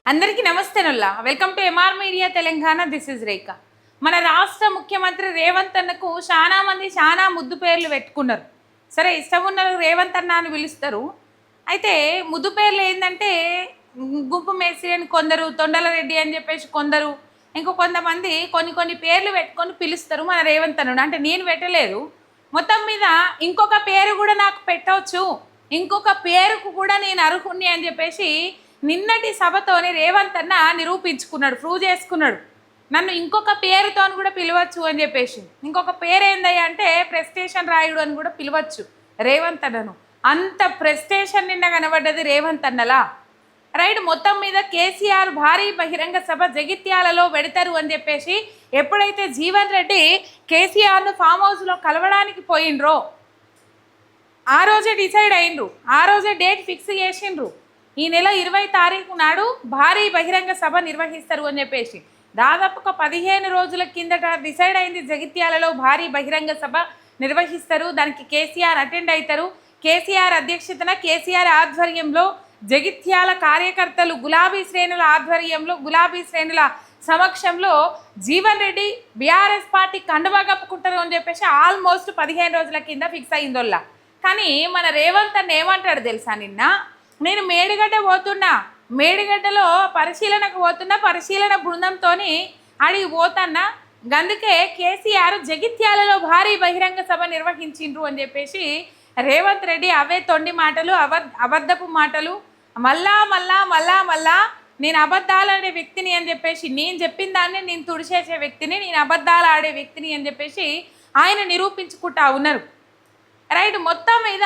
అందరికీ నమస్తేనుల్లా welcome to MR media Telangana. This is Rekha. మన రాష్ట్ర ముఖ్యమంత్రి రేవంత్ అన్నకు చాలా మంది చాలా ముద్దు పేర్లు పెట్టుకున్నారు. సరే, ఇష్టం ఉన్న రేవంత్ అన్న అని పిలుస్తారు. అయితే ముద్దు పేర్లు ఏంటంటే గుంపు మేస్త్రి అని కొందరు, తొండల రెడ్డి అని చెప్పేసి కొందరు, ఇంకో కొంతమంది కొన్ని పేర్లు పెట్టుకొని పిలుస్తారు మన రేవంత్ అన్న. అంటే నేను పెట్టలేదు. మొత్తం మీద ఇంకొక పేరు కూడా నాకు పెట్టవచ్చు, ఇంకొక పేరుకు కూడా నేను అర్హుణ్ణి అని చెప్పేసి నిన్నటి సభతోని రేవంత్ అన్న నిరూపించుకున్నాడు, ప్రూవ్ చేసుకున్నాడు. నన్ను ఇంకొక పేరుతో కూడా పిలవచ్చు అని చెప్పేసి. ఇంకొక పేరు ఏందయ్యా అంటే ప్రెస్టేషన్ రాయుడు అని కూడా పిలవచ్చు రేవంత్ అన్నను. అంత ప్రెస్టేషన్ నిన్న కనబడ్డది రేవంత్ అన్నలా. రైట్. మొత్తం మీద కేసీఆర్ భారీ బహిరంగ సభ జగిత్యాలలో పెడతారు అని చెప్పేసి ఎప్పుడైతే జీవన్ రెడ్డి కేసీఆర్ను ఫామ్ హౌస్లో కలవడానికి పోయిండ్రో ఆ రోజే డిసైడ్ అయిండ్రు, ఆ రోజే డేట్ ఫిక్స్ చేసిండ్రు. ఈ నెల 20 తారీఖు నాడు భారీ బహిరంగ సభ నిర్వహిస్తారు అని చెప్పేసి దాదాపు ఒక 15 రోజుల కిందట డిసైడ్ అయింది. జగిత్యాలలో భారీ బహిరంగ సభ నిర్వహిస్తారు, దానికి కేసీఆర్ అటెండ్ అవుతారు. కేసీఆర్ అధ్యక్షతన, కేసీఆర్ ఆధ్వర్యంలో జగిత్యాల కార్యకర్తలు గులాబీ శ్రేణుల ఆధ్వర్యంలో, గులాబీ శ్రేణుల సమక్షంలో జీవన్ రెడ్డి బీఆర్ఎస్ పార్టీ కండువా కప్పుకుంటారు అని చెప్పేసి ఆల్మోస్ట్ 15 రోజుల కింద ఫిక్స్ అయిందోల్లా. కానీ మన రేవంత్ అన్న ఏమంటాడు తెలుసా, నిన్న నేను మేడిగడ్డ పోతున్నా, మేడిగడ్డలో పరిశీలనకు పోతున్నా, పరిశీలన బృందంతో అడిగి పోతున్నా, అందుకే కేసీఆర్ జగిత్యాలలో భారీ బహిరంగ సభ నిర్వహించిండ్రు అని చెప్పేసి రేవంత్ రెడ్డి అవే తొండి మాటలు, అబద్ధపు మాటలు, మళ్ళా నేను అబద్ధాలు ఆడే వ్యక్తిని అని చెప్పేసి, నేను చెప్పిన దాన్ని నేను తుడిచేసే వ్యక్తిని, నేను అబద్ధాలు ఆడే వ్యక్తిని అని చెప్పేసి ఆయన నిరూపించుకుంటా ఉన్నారు. రైట్. మొత్తం మీద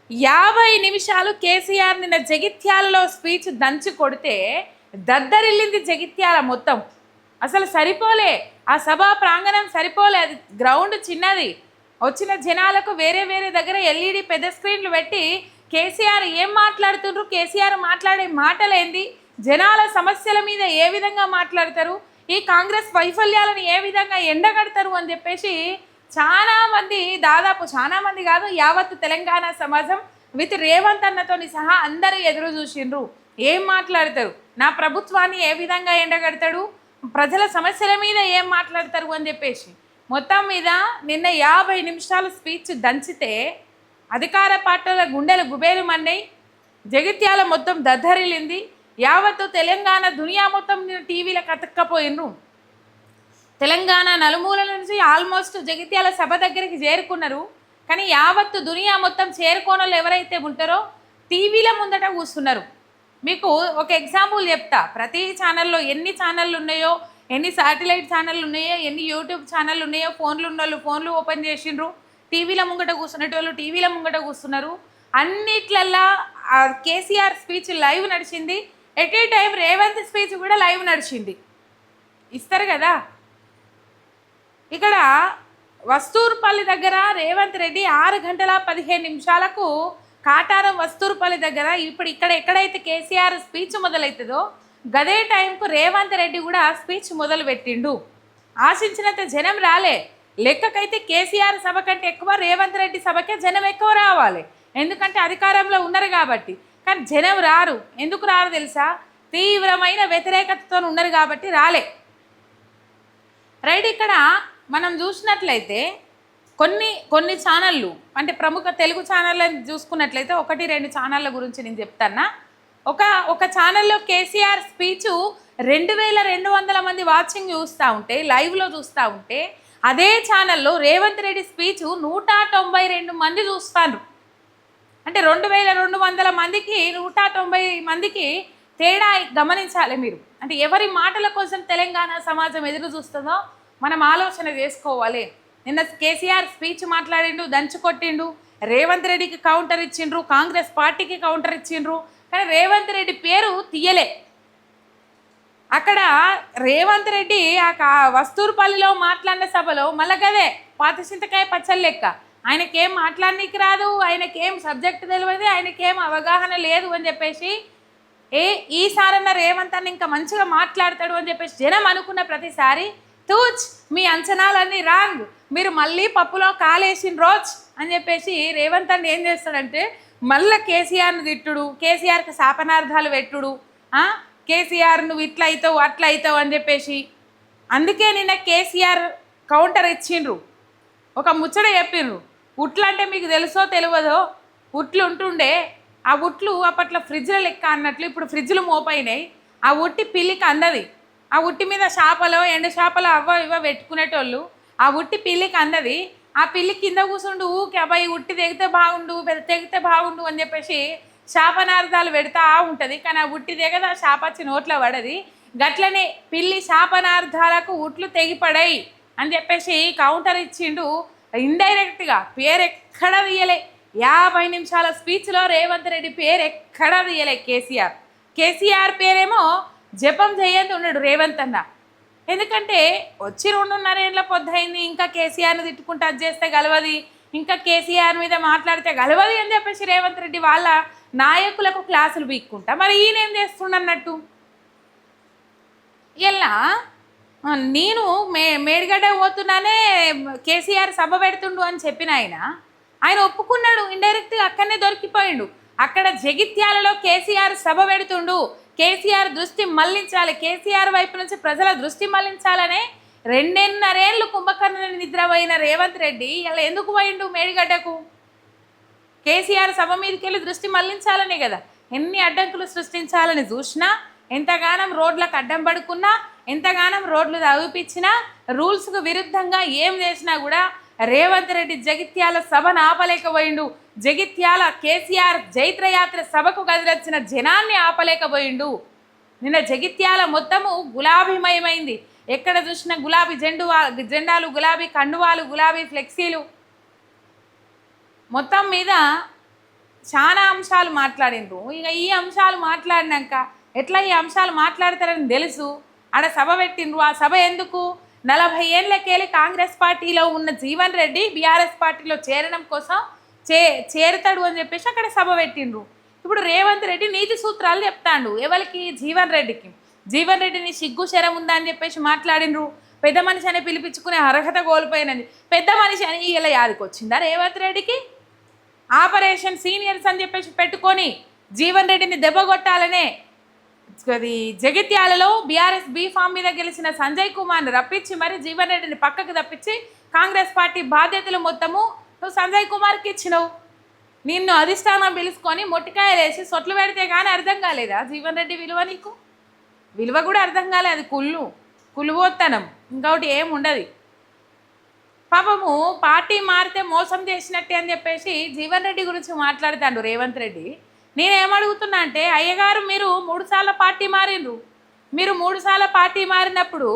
50 నిమిషాలు కేసీఆర్ నిన్న జగిత్యాలలో స్పీచ్ దంచి కొడితే దద్దరిల్లింది జగిత్యాల మొత్తం. అసలు సరిపోలే, ఆ సభా ప్రాంగణం సరిపోలే, అది గ్రౌండ్ చిన్నది. వచ్చిన జనాలకు వేరే దగ్గర ఎల్ఈడి పెద్ద స్క్రీన్లు పెట్టి కేసీఆర్ ఏం మాట్లాడుతుండ్రు, కేసీఆర్ మాట్లాడే మాటలేంది, జనాల సమస్యల మీద ఏ విధంగా మాట్లాడతారు, ఈ కాంగ్రెస్ వైఫల్యాలను ఏ విధంగా ఎండగడతారు అని చెప్పేసి చాలామంది, దాదాపు చాలామంది కాదు, యావత్తు తెలంగాణ సమాజం విత్ రేవంత్ అన్నతోని సహా అందరూ ఎదురు చూసిండ్రు. ఏం మాట్లాడతారు, నా ప్రభుత్వాన్ని ఏ విధంగా ఎండగడతాడు, ప్రజల సమస్యల మీద ఏం మాట్లాడతారు అని చెప్పేసి. మొత్తం మీద నిన్న 50 నిమిషాలు స్పీచ్ దంచితే అధికార పార్టీల గుండెలు గుబేలు మన్నాయి, జగిత్యాల మొత్తం దద్దరిల్లింది, యావత్తు తెలంగాణ దునియా మొత్తం టీవీలకు అతక్కపోయినరు. తెలంగాణ నలుమూలల నుంచి ఆల్మోస్ట్ జగిత్యాల సభ దగ్గరికి చేరుకున్నారు. కానీ యావత్తు దునియా మొత్తం చేరుకోనోళ్ళు ఎవరైతే ఉంటారో టీవీల ముందట కూర్చున్నారు. మీకు ఒక ఎగ్జాంపుల్ చెప్తా. ప్రతి ఛానల్లో ఎన్ని ఛానళ్ళు ఉన్నాయో, ఎన్ని శాటిలైట్ ఛానళ్ళు ఉన్నాయో, ఎన్ని యూట్యూబ్ ఛానళ్ళు ఉన్నాయో, ఫోన్లు ఉన్నోళ్ళు ఫోన్లు ఓపెన్ చేసిండ్రు, టీవీల ముంగట కూర్చునేటోళ్ళు టీవీల ముంగట కూర్చున్నారు. అన్నిట్లల్లా కేసీఆర్ స్పీచ్ లైవ్ నడిచింది. At a time Revanth speech కూడా లైవ్ నడిచింది. ఇస్తారు కదా. ఇక్కడ వస్తూరుపల్లి దగ్గర రేవంత్ రెడ్డి 6 గంటల 15 నిమిషాలకు కాటారం వస్తూరుపల్లి దగ్గర, ఇప్పుడు ఎక్కడైతే కేసీఆర్ స్పీచ్ మొదలవుతుందో గదే టైంకు రేవంత్ రెడ్డి కూడా స్పీచ్ మొదలు పెట్టిండు. ఆశించినంత జనం రాలే. లెక్కకైతే కేసీఆర్ సభ కంటే ఎక్కువ రేవంత్ రెడ్డి సభకే జనం ఎక్కువ రావాలి, ఎందుకంటే అధికారంలో ఉన్నారు కాబట్టి. కానీ జనం రారు. ఎందుకు రారు తెలుసా, తీవ్రమైన వ్యతిరేకతతో ఉన్నారు కాబట్టి రాలే. రైట్. ఇక్కడ మనం చూసినట్లయితే కొన్ని ఛానళ్ళు, అంటే ప్రముఖ తెలుగు ఛానళ్ళని చూసుకున్నట్లయితే 1-2 ఛానళ్ళ గురించి నేను చెప్తాను. ఒక ఛానల్లో కేసీఆర్ స్పీచ్ 2200 మంది వాచింగ్ చూస్తూ ఉంటే, లైవ్లో చూస్తూ ఉంటే, అదే ఛానల్లో రేవంత్ రెడ్డి స్పీచ్ 192 మంది చూస్తారు. అంటే 2200 మందికి 190 మందికి తేడా గమనించాలి మీరు. అంటే ఎవరి మాటల కోసం తెలంగాణ సమాజం ఎదురు చూస్తుందో మనం ఆలోచన చేసుకోవాలి. నిన్న కేసీఆర్ స్పీచ్ మాట్లాడిండు, దంచుకొట్టిండు, రేవంత్ రెడ్డికి కౌంటర్ ఇచ్చిండ్రు, కాంగ్రెస్ పార్టీకి కౌంటర్ ఇచ్చిండ్రు. కానీ రేవంత్ రెడ్డి పేరు తీయలే. అక్కడ రేవంత్ రెడ్డి ఆ వస్తూరుపల్లిలో మాట్లాడిన సభలో మళ్ళీ కదే పాత చింతకాయ పచ్చళ్ళు లెక్క, ఆయనకేం మాట్లాడనీకి రాదు, ఆయనకేం సబ్జెక్ట్ తెలియదు, ఆయనకేం అవగాహన లేదు అని చెప్పేసి, ఈసారన్న రేవంత్ అన్న ఇంకా మంచిగా మాట్లాడతాడు అని చెప్పేసి జనం అనుకున్న ప్రతిసారి తూచ్ మీ అంచనాలన్నీ రాంగ్, మీరు మళ్ళీ పప్పులో కాలేసిన రోజ్ అని చెప్పేసి రేవంత్ అన్న ఏం చేస్తాడంటే మళ్ళీ కేసీఆర్ను తిట్టుడు, కేసీఆర్కి శాపనార్థాలు పెట్టుడు, కేసీఆర్ నువ్వు ఇట్లా అవుతావు అట్లా అవుతావు అని చెప్పేసి. అందుకే నిన్న కేసీఆర్ కౌంటర్ ఇచ్చిండ్రు, ఒక ముచ్చట చెప్పిండ్రు. ఉట్లు అంటే మీకు తెలుసో తెలియదో, ఉట్లు ఉంటుండే, ఆ ఉట్లు అప్పట్లో ఫ్రిడ్జ్ల లెక్క అన్నట్లు ఇప్పుడు ఫ్రిడ్జ్లు మోపైనాయి. ఆ ఉట్టి పిల్లికి అందది, ఆ ఉట్టి మీద చేపలో ఎండు చేపలో అవ్వ ఇవ్వ పెట్టుకునేటోళ్ళు. ఆ ఉట్టి పిల్లికి అందది, ఆ పిల్లి కింద కూర్చుండు ఊకే అబ్బాయి ఉట్టి తెగితే బాగుండు తెగితే బాగుండు అని చెప్పేసి శాపనార్థాలు పెడతా ఉంటుంది. కానీ ఆ ఉట్టి తెగదు, ఆ శాప వచ్చి నోట్లో పడది. గట్లనే పిల్లి శాపనార్థాలకు ఉట్లు తెగిపడాయి అని చెప్పేసి కౌంటర్ ఇచ్చిండు. ఇండైరెక్ట్గా పేరు ఎక్కడా తీయలే. 50 నిమిషాల స్పీచ్లో రేవంత్ రెడ్డి పేరు ఎక్కడా తీయలే. కేసీఆర్ పేరేమో జపం చేయండి ఉన్నాడు రేవంత్ అన్న. ఎందుకంటే వచ్చి 2.5 ఏళ్ళ పొద్దయింది, ఇంకా కేసీఆర్ని తిట్టుకుంటూ అది చేస్తే గలవది, ఇంకా కేసీఆర్ మీద మాట్లాడితే గలవది అని చెప్పేసి రేవంత్ రెడ్డి వాళ్ళ నాయకులకు క్లాసులు పీక్కుంటా. మరి ఈయనేం చేస్తుండన్నట్టు. ఇలా నేను మేడిగడ్డ పోతున్నానే కేసీఆర్ సభ పెడుతుండు అని చెప్పిన ఆయన ఒప్పుకున్నాడు. ఇండైరెక్ట్గా అక్కడనే దొరికిపోయిండు. అక్కడ జగిత్యాలలో కేసీఆర్ సభ పెడుతుండు, కేసీఆర్ దృష్టి మళ్లించాలి, కేసీఆర్ వైపు నుంచి ప్రజల దృష్టి మళ్లించాలనే 2.5 ఏళ్ళు కుంభకర్ణ నిద్రపోయిన రేవంత్ రెడ్డి ఇలా ఎందుకు పోయిండు మేడిగడ్డకు? కేసీఆర్ సభ మీదకి వెళ్ళి దృష్టి మళ్లించాలనే కదా. ఎన్ని అడ్డంకులు సృష్టించాలని చూసినా, ఎంతగానం రోడ్లకు అడ్డం పడుకున్నా, ఎంతగానం రోడ్లు తవ్విపించినా, రూల్స్కు విరుద్ధంగా ఏం చేసినా కూడా రేవంత్ రెడ్డి జగిత్యాల సభను ఆపలేకపోయిండు. జగిత్యాల కేసీఆర్ జైత్రయాత్ర సభకు కదిలొచ్చిన జనాన్ని ఆపలేకపోయిండు. నిన్న జగిత్యాల మొత్తము గులాబీమయమైంది. ఎక్కడ చూసినా గులాబీ జెండాలు, గులాబీ కండువాలు, గులాబీ ఫ్లెక్సీలు. మొత్తం మీద చాలా అంశాలు మాట్లాడిండ్రు. ఇక ఈ అంశాలు మాట్లాడినాక ఎట్లా ఈ అంశాలు మాట్లాడతారని తెలుసు. ఆడ సభ పెట్టిండ్రు. ఆ సభ ఎందుకు? 40 ఏళ్ళకెళ్ళి కాంగ్రెస్ పార్టీలో ఉన్న జీవన్ రెడ్డి బీఆర్ఎస్ పార్టీలో చేరడం కోసం చేరుతాడు అని చెప్పేసి అక్కడ సభ పెట్టిండ్రు. ఇప్పుడు రేవంత్ రెడ్డి నీతి సూత్రాలు చెప్తాడు. ఎవరికి? జీవన్ రెడ్డికి. జీవన్ రెడ్డిని సిగ్గు శరం ఉందా అని చెప్పేసి మాట్లాడిండ్రు. పెద్ద మనిషి అని పిలిపించుకునే అర్హత కోల్పోయినది. పెద్ద మనిషి అని ఇలా యాదికి వచ్చిందా రేవంత్ రెడ్డికి? ఆపరేషన్ సీనియర్స్ అని చెప్పేసి పెట్టుకొని జీవన్ రెడ్డిని దెబ్బగొట్టాలనే అది జగిత్యాలలో బీఆర్ఎస్ బీఫామ్ మీద గెలిచిన సంజయ్ కుమార్ని రప్పించి మరి జీవన్ రెడ్డిని పక్కకు తప్పించి కాంగ్రెస్ పార్టీ బాధ్యతలు మొత్తము నువ్వు సంజయ్ కుమార్కి ఇచ్చినావు. నిన్ను అధిష్టానం పిలుచుకొని మొట్టికాయలు వేసి సొట్లు పెడితే కానీ అర్థం కాలేదా జీవన్ రెడ్డి విలువ? నీకు విలువ కూడా అర్థం కాలేదు. అది కులువోత్తనం, ఇంకొకటి ఏముండదు. పాపము పార్టీ మారితే మోసం చేసినట్టే అని చెప్పేసి జీవన్ రెడ్డి గురించి మాట్లాడుతాడు రేవంత్ రెడ్డి. నేనేమడుగుతున్నా అంటే, అయ్యగారు మీరు 3 సార్లు పార్టీ మారిండ్రు. మీరు 3 సార్లు పార్టీ మారినప్పుడు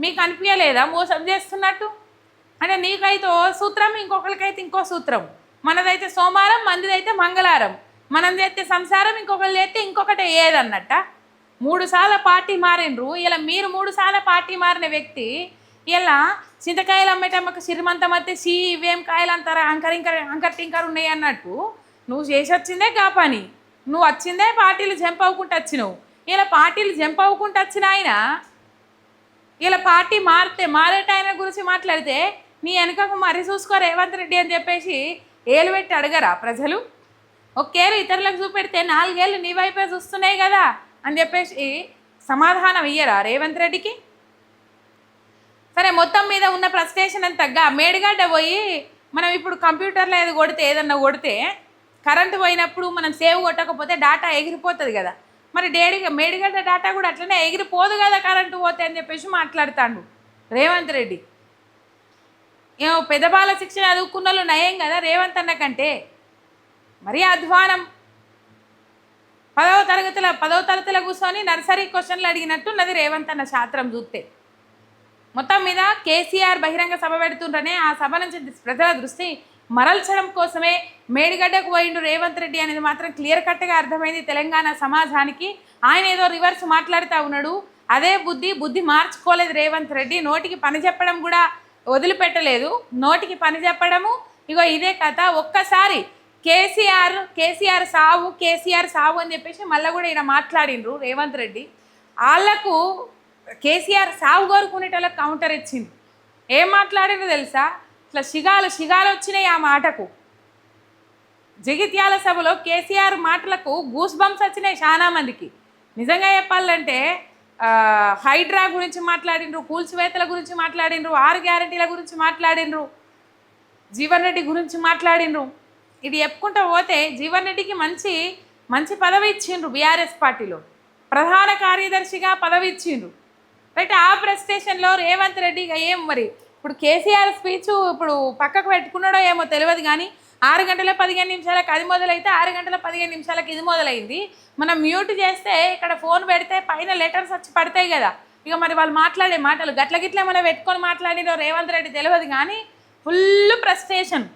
మీకు అనిపించలేదా మోసం చేస్తున్నట్టు? అంటే నీకైతే ఓ సూత్రం, ఇంకొకరికైతే ఇంకో సూత్రం. మనదైతే సోమవారం, మందిదైతే మంగళవారం. మనం చేస్తే సంసారం, ఇంకొకరు చేస్తే ఇంకొకటి ఏదన్నట్ట. 3 సార్లు పార్టీ మారిండ్రు. ఇలా మీరు 3 సార్లు పార్టీ మారిన వ్యక్తి ఇలా చింతకాయలు అమ్మేటమ్మకు సిరిమంతం అయితే ఇవేం కాయలు అంటారా, అంకర్ టింకర్ ఉన్నాయి అన్నట్టు నువ్వు చేసి వచ్చిందే కా పని. నువ్వు వచ్చిందే పార్టీలు జంప్ అవ్వకుండా వచ్చినావు. ఇలా పార్టీలు జంప్ అవ్వకుండా వచ్చిన ఆయన ఇలా పార్టీ మారేట ఆయన గురించి మాట్లాడితే నీ వెనుకకు మరీ చూసుకో రేవంత్ రెడ్డి అని చెప్పేసి ఏలు పెట్టి అడగరా ప్రజలు? ఒకేళ్ళు ఇతరులకు చూపెడితే 4 ఏళ్ళు నీ వైపే చూస్తున్నాయి కదా అని చెప్పేసి సమాధానం ఇయ్యరా రేవంత్ రెడ్డికి? సరే, మొత్తం మీద ఉన్న ఫ్రస్ట్రేషన్ అని తగ్గ మేడిగడ్డ పోయి మనం ఇప్పుడు కంప్యూటర్లో ఏదన్నా కొడితే కరెంటు పోయినప్పుడు మనం సేవ్ కొట్టకపోతే డేటా ఎగిరిపోతుంది కదా. మరి మేడిగడ్డ డేటా కూడా అట్లనే ఎగిరిపోదు కదా కరెంటు పోతే అని చెప్పేసి మాట్లాడుతాడు రేవంత్ రెడ్డి. ఏమో పెద్దబాల శిక్షణ చదువుకున్న వాళ్ళు నయం కదా రేవంత్ అన్న కంటే. మరీ అధ్వానం. 10వ తరగతిలో కూర్చొని నర్సరీ క్వశ్చన్లు అడిగినట్టున్నది రేవంత్ అన్న శాస్త్రం చూస్తే. మొత్తం మీద కేసీఆర్ బహిరంగ సభ పెడుతుంటేనే ఆ సభ నుంచి ప్రజల దృష్టి మరల్చడం కోసమే మేడిగడ్డకు పోయిండు రేవంత్ రెడ్డి అనేది మాత్రం క్లియర్ కట్గా అర్థమైంది తెలంగాణ సమాజానికి. ఆయన ఏదో రివర్స్ మాట్లాడుతూ ఉన్నాడు. అదే బుద్ధి మార్చుకోలేదు రేవంత్ రెడ్డి. నోటికి పని చెప్పడం కూడా వదిలిపెట్టలేదు. నోటికి పని చెప్పడము ఇగో ఇదే కథ. ఒక్కసారి కేసీఆర్ సావు అని చెప్పేసి మళ్ళీ కూడా ఈయన మాట్లాడిండ్రు రేవంత్ రెడ్డి. వాళ్లకు కేసీఆర్ సాగు కోరుకునేటోళ్ళకి కౌంటర్ ఇచ్చింది. ఏం మాట్లాడిందో తెలుసా? ఇట్లా షిగాలు వచ్చినాయి ఆ మాటకు. జగిత్యాల సభలో కేసీఆర్ మాటలకు గూస్ బంప్స్ వచ్చినాయి చాలా మందికి. నిజంగా చెప్పాలంటే హైడ్రా గురించి మాట్లాడిండ్రు, కూల్చివేతల గురించి మాట్లాడిండ్రు, 6 గ్యారెంటీల గురించి మాట్లాడిండ్రు, జీవన్ రెడ్డి గురించి మాట్లాడిండ్రు. ఇది చెప్పుకుంటూ పోతే జీవన్ రెడ్డికి మంచి మంచి పదవి ఇచ్చిండ్రు. బీఆర్ఎస్ పార్టీలో ప్రధాన కార్యదర్శిగా పదవి ఇచ్చిండ్రు. రైట్. ఆ ప్రెస్టేషన్లో రేవంత్ రెడ్డి ఏం మరి ఇప్పుడు కేసీఆర్ స్పీచ్ ఇప్పుడు పక్కకు పెట్టుకున్నాడో ఏమో తెలియదు, కానీ 6 గంటల 15 నిమిషాలకు అది మొదలైతే 6 గంటల 15 నిమిషాలకు ఇది మొదలైంది. మనం మ్యూట్ చేస్తే ఇక్కడ ఫోన్ పెడితే పైన లెటర్స్ వచ్చి పడతాయి కదా. ఇక మరి వాళ్ళు మాట్లాడే మాటలు గట్ల గిట్ల మనం పెట్టుకొని మాట్లాడినో రేవంత్ రెడ్డి తెలియదు, కానీ ఫుల్ ప్రెస్టేషన్.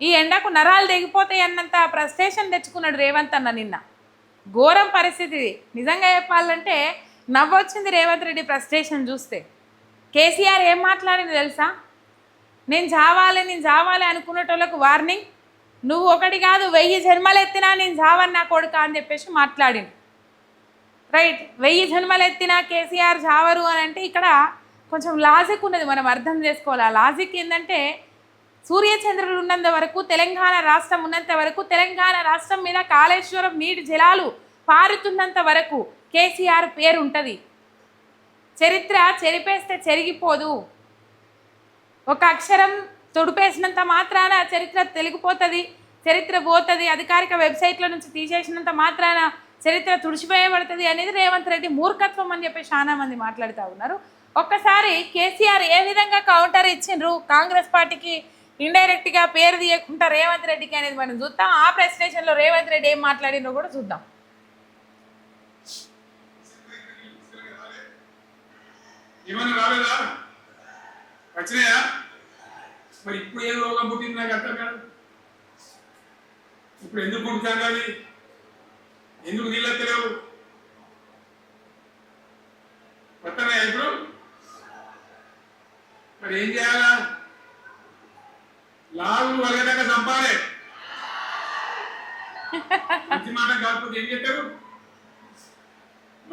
ఈ ఎండకు నరాలు తెగిపోతాయి అన్నంత ప్రెస్టేషన్ తెచ్చుకున్నాడు రేవంత్ అన్న నిన్న. ఘోరం పరిస్థితి. నిజంగా చెప్పాలంటే నవ్వొచ్చింది రేవంత్ రెడ్డి ప్రెస్టేషన్ చూస్తే. కేసీఆర్ ఏం మాట్లాడింది తెలుసా? నేను చావాలి అనుకునేటోళ్ళకు వార్నింగ్, నువ్వు ఒకటి కాదు 1000 జన్మలు ఎత్తినా నేను చావని నా కొడుక అని చెప్పేసి మాట్లాడింది. రైట్. 1000 జన్మలు ఎత్తినా కేసీఆర్ చావరు అని అంటే ఇక్కడ కొంచెం లాజిక్ ఉన్నది, మనం అర్థం చేసుకోవాలి. ఆ లాజిక్ ఏంటంటే సూర్యచంద్రులు ఉన్నంత వరకు, తెలంగాణ రాష్ట్రం ఉన్నంత వరకు, తెలంగాణ రాష్ట్రం మీద కాళేశ్వరం నీటి జలాలు పారుతున్నంత వరకు కేసీఆర్ పేరు ఉంటుంది. చరిత్ర చెరిపేస్తే చెరిగిపోదు. ఒక అక్షరం తొడిపేసినంత మాత్రాన చరిత్ర తెలిగిపోతుంది, చరిత్ర పోతుంది. అధికారిక వెబ్సైట్ల నుంచి తీసేసినంత మాత్రాన చరిత్ర తుడిచిపోయబడుతుంది అనేది రేవంత్ రెడ్డి మూర్ఖత్వం అని చెప్పి చాలా మంది మాట్లాడుతూ ఉన్నారు. ఒక్కసారి కేసీఆర్ ఏ విధంగా కౌంటర్ ఇచ్చిండ్రు కాంగ్రెస్ పార్టీకి ఇండైరెక్ట్గా పేరు తీయకుండా రేవంత్ రెడ్డికి అనేది మనం చూద్దాం. ఆ ప్రెస్టేషన్లో రేవంత్ రెడ్డి ఏం మాట్లాడిందో కూడా చూద్దాం. వచ్చినాయా? మరి ఇప్పుడు ఏ రోగం పుట్టింది నాకు అర్థం కాదు. ఇప్పుడు ఎందుకు పుట్టుతాను అది, ఎందుకు నీళ్ళు తెలియవు వస్తున్నాయా ఇప్పుడు? మరి ఏం చేయాలా? లాగులు వలగదాకా చంపాలి. మంచి మాట కాకపోతే ఏం చెప్పారు?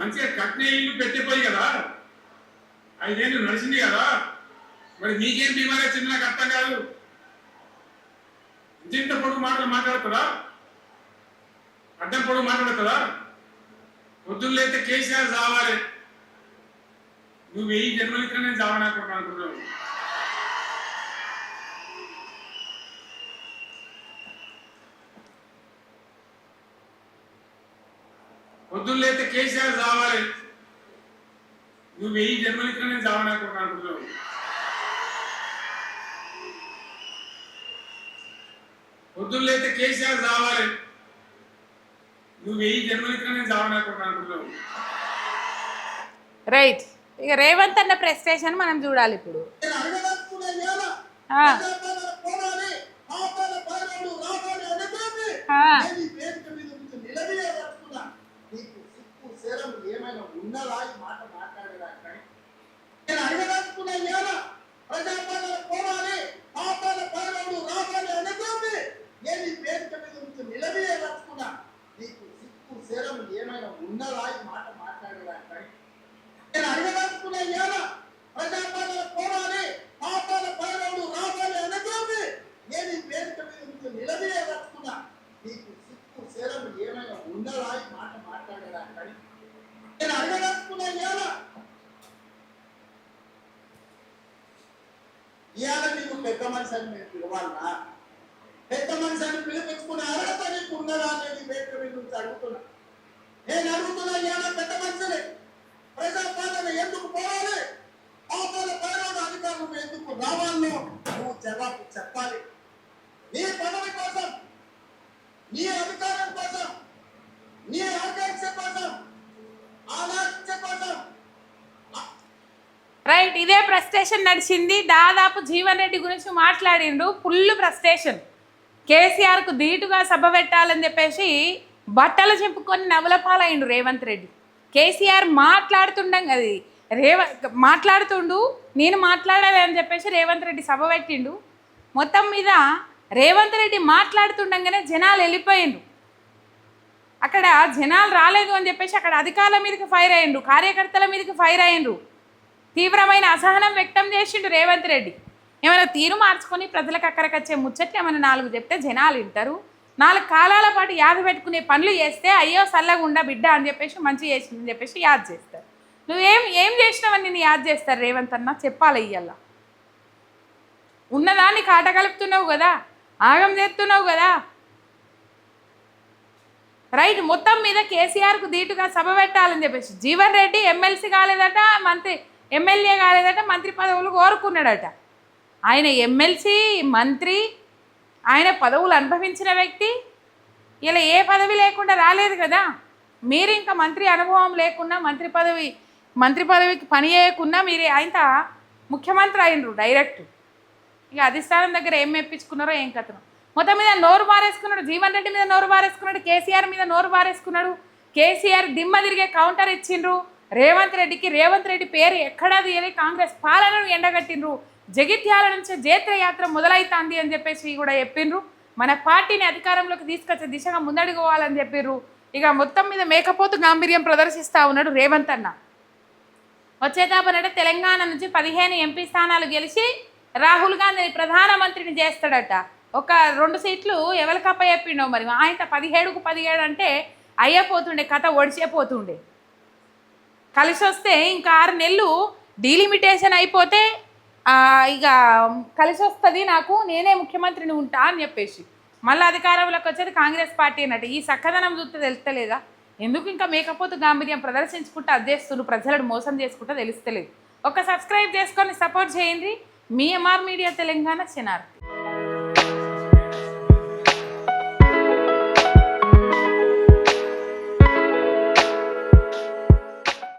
మంచిగా కట్నే ఇల్లు పెట్టిపోయి కదా, 5 ఏళ్ళు నడిచింది కదా, మరి మీకేం బీమారీ వచ్చింది నాకు అర్థం కాదు. ఇంత పొడుగు మాటలు మాట్లాడుతుందా? అడ్డం పొడుగు మాట్లాడుతుందా? పొద్దున్నైతే కేసీఆర్ చావాలి, నువ్వు 1000 జన్మలు ఇక్కడ నేను చావననుకుంటున్నాను అనుకుంటున్నావు. పొద్దున్నైతే కేసీఆర్ చావాలి, నువ్వు 1000 జన్మలు ఇక్కడ నేను చావననుకుంటున్నాను అనుకుంటున్నావు. పొద్దున్నైతే కేసీఆర్ చావాలి, నువ్వు 1000 జన్మలు ఇక్కడ నేను చావననుకుంటున్నాను అనుకుంటున్నావు. రైట్. ఇక రేవంత్ అన్న ప్రెస్టేషన్ మనం చూడాలి ఇప్పుడు. ఇవాళ నీకు పెద్ద మనిషి అని నేను పిలవాలన్నా? పెద్ద మనిషి అని పిలిపించుకునే అర్హత నీకు ఉన్నదా అనేది వేదిక మీద నుంచి అడుగుతున్నా. నేను అడుగుతున్నా, ఇవాళ పెద్ద మనిషిని ప్రజాపాలన ఎందుకు పోవాలి, ఆపాల పైన అధికారులు ఎందుకు రావాలో నువ్వు జవాబు చెప్పాలి. నీ పదవి కోసం, నీ అధికారం కోసం, నీ ఆకాంక్ష కోసం, ఆకాంక్ష కోసం. రైట్. ఇదే ప్రెస్టేషన్ నడిచింది. దాదాపు జీవన్ రెడ్డి గురించి మాట్లాడిండు. ఫుల్ ప్రెస్టేషన్. కేసీఆర్కు ధీటుగా సభ పెట్టాలని చెప్పేసి బట్టలు చింపుకొని నవలపాలైండు రేవంత్ రెడ్డి. కేసీఆర్ మాట్లాడుతుండగా మాట్లాడుతుండు, నేను మాట్లాడాలి అని చెప్పేసి రేవంత్ రెడ్డి సభ పెట్టిండు. మొత్తం మీద రేవంత్ రెడ్డి మాట్లాడుతుండగానే జనాలు వెళ్ళిపోయిండు. అక్కడ జనాలు రాలేదు అని చెప్పేసి అక్కడ అధికారుల మీదకి ఫైర్ అయ్యిండు, కార్యకర్తల మీదకి ఫైర్ అయ్యిండ్రు. తీవ్రమైన అసహనం వ్యక్తం చేసిండు రేవంత్ రెడ్డి. ఏమైనా తీరు మార్చుకొని ప్రజలకు అక్కడికి వచ్చే ముచ్చట్లు ఏమైనా 4 చెప్తే జనాలు వింటారు, 4 కాలాల పాటు యాద పెట్టుకునే పనులు చేస్తే అయ్యో సల్లగుండా బిడ్డ అని చెప్పేసి మంచి చేసిందని చెప్పేసి యాద్ చేస్తారు. ఏం చేసినావని నేను యాద్ చేస్తారు రేవంత్ అన్న, చెప్పాలి ఇయ్యాల. ఉన్నదాన్ని కాట కలుపుతున్నావు కదా, ఆగం చేస్తున్నావు కదా. రైట్, మొత్తం మీద కేసీఆర్కు ధీటుగా సభ పెట్టాలని చెప్పేసి జీవన్ రెడ్డి ఎమ్మెల్సీ కాలేదట, ఎమ్మెల్యే కాలేదట, మంత్రి పదవులు కోరుకున్నాడట. ఆయన ఎమ్మెల్సీ, మంత్రి, ఆయన పదవులు అనుభవించిన వ్యక్తి. ఇలా ఏ పదవి లేకుండా రాలేదు కదా. మీరు ఇంకా మంత్రి అనుభవం లేకున్నా, మంత్రి పదవికి పని చేయకున్నా మీరు ఆయన ముఖ్యమంత్రి అయినరు డైరెక్ట్. ఇక అధిష్టానం దగ్గర ఏం మెప్పించుకున్నారో ఏం కథను. మొత్తం మీద నోరు బారేసుకున్నాడు, జీవన్ రెడ్డి మీద నోరు బారేసుకున్నాడు, కేసీఆర్ మీద నోరు బారేసుకున్నాడు. కేసీఆర్ దిమ్మ తిరిగే కౌంటర్ ఇచ్చిండ్రు రేవంత్ రెడ్డికి. రేవంత్ రెడ్డి పేరు ఎక్కడా తీయని కాంగ్రెస్ పాలనను ఎండగట్టిండ్రు. జగిత్యాల నుంచి జైత్రయాత్ర మొదలవుతుంది అని చెప్పేసి కూడా చెప్పిండ్రు. మన పార్టీని అధికారంలోకి తీసుకొచ్చే దిశగా ముందడుకోవాలని చెప్పిర్రు. ఇక మొత్తం మీద మేకపోతు గాంభీర్యం ప్రదర్శిస్తూ ఉన్నాడు రేవంత్ అన్న. వచ్చేతాపనట తెలంగాణ నుంచి 15 ఎంపీ స్థానాలు గెలిచి రాహుల్ గాంధీని ప్రధానమంత్రిని చేస్తాడట. ఒక 2 సీట్లు ఎవరికప్ప చెప్పిండో మరి. ఆయన 17కు 17 అంటే అయ్యపోతుండే, కథ ఒడిచేపోతుండే. కలిసి వస్తే ఇంకా 6 నెలలు డీలిమిటేషన్ అయిపోతే ఇక కలిసి వస్తుంది, నాకు నేనే ముఖ్యమంత్రిని ఉంటా అని చెప్పేసి మళ్ళీ అధికారంలోకి వచ్చేది కాంగ్రెస్ పార్టీ అన్నట్టు. ఈ చక్కదనం చూస్తే తెలుస్తలేదా? ఎందుకు ఇంకా మేకపోతు గాంభీర్యం ప్రదర్శించుకుంటూ అధ్యక్షులు ప్రజలను మోసం చేసుకుంటూ తెలుస్తలేదు. ఒక సబ్స్క్రైబ్ చేసుకొని సపోర్ట్ చేయండి. మీ ఎంఆర్ మీడియా తెలంగాణ ఛానల్.